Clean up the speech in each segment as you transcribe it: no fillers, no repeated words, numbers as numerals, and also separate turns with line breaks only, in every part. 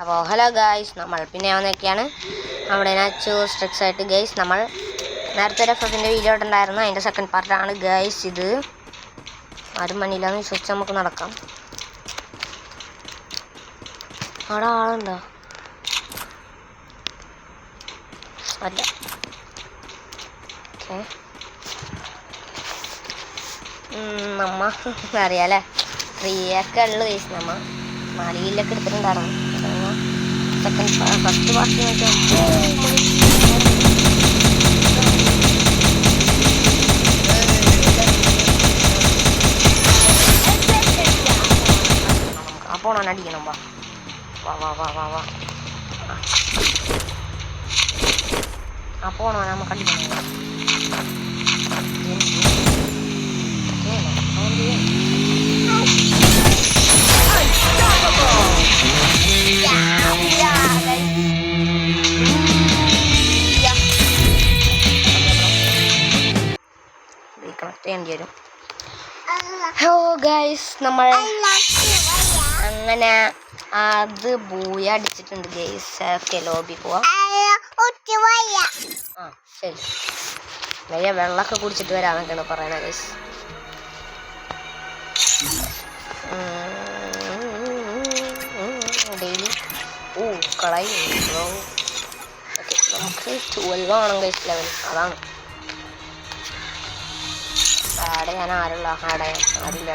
അപ്പോൾ hello guys, നമ്മൾ പിന്നെ വന്നൊക്കെയാണ് നമ്മുടെ നാച്ചു സ്ട്രിക്സ് ആയിട്ട് ഗൈസ്. നമ്മൾ നേരത്തെ ഒരു എഫിൻ്റെ വീഡിയോ ഇട്ടുണ്ടായിരുന്നു, അതിൻ്റെ സെക്കൻഡ് പാർട്ടാണ് ഗൈസ് ഇത്. ആരും മണിയില്ലാന്ന് വിശ്വസിച്ച് നമുക്ക് നടക്കാം. അവിടെ ആളുണ്ടോ? അല്ല, ഓക്കെ. നമ്മ അറിയാലേ, ഫ്രീയൊക്കെ ഉള്ളു ഗൈസ്. നമ്മ 4 കില്ലൊക്കെ എടുത്തിട്ടുണ്ടായിരുന്നു. ഫസ്റ്റ് പാർട്ടി നോക്കിയാൽ അപ്പോൾ അടിക്കണം. വാ വാ വാ വാ വാ അപ്പോൾ നമുക്ക് അടിക്കണം. കണക്ട് ചെയ്യേണ്ടി വരും. ഹോ ഗൈസ്, നമ്മൾ അങ്ങനെ അത് ബൂയ അടിച്ചിട്ടുണ്ട് ഗൈസ്. ഓക്കെ, ലോബി പോവാം. ആ ശരി, വലിയ വെള്ളമൊക്കെ കുടിച്ചിട്ട് വരാമെന്നൊക്കെയാണ് പറയണത് ഗൈസ്. ഡെയിലി കളയും. ഓക്കെ, നമുക്ക് 12 ആണം ഗൈസ് ലെവൽ. അതാണ് ആടെ ഞാൻ ആരുള്ള ആരില്ല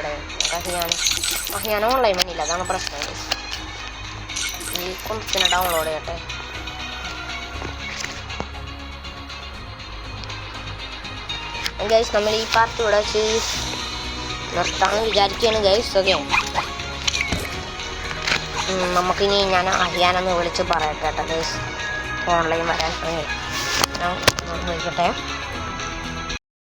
ഞാൻ ഓൺലൈൻ മണിയില്ല, അതാണ് പ്രശ്നം ഗൈസ്. ഈ കൊമ്പത്തിന് ഡൗൺലോഡ് ചെയ്യട്ടെ. ഗൈസ്, നമ്മൾ ഈ പാർട്ട് ഇവിടെ വെച്ച് നിർത്താമെന്ന് വിചാരിക്കുകയാണ് ഗൈസ്. ഓക്കെ, നമുക്കിനി ഞാൻ അഹിയാനൊന്ന് വിളിച്ച് പറയട്ടെ കേട്ടോ ഗൈസ്, ഓൺലൈൻ വരാൻ. ഞാൻ വിളിക്കട്ടെ.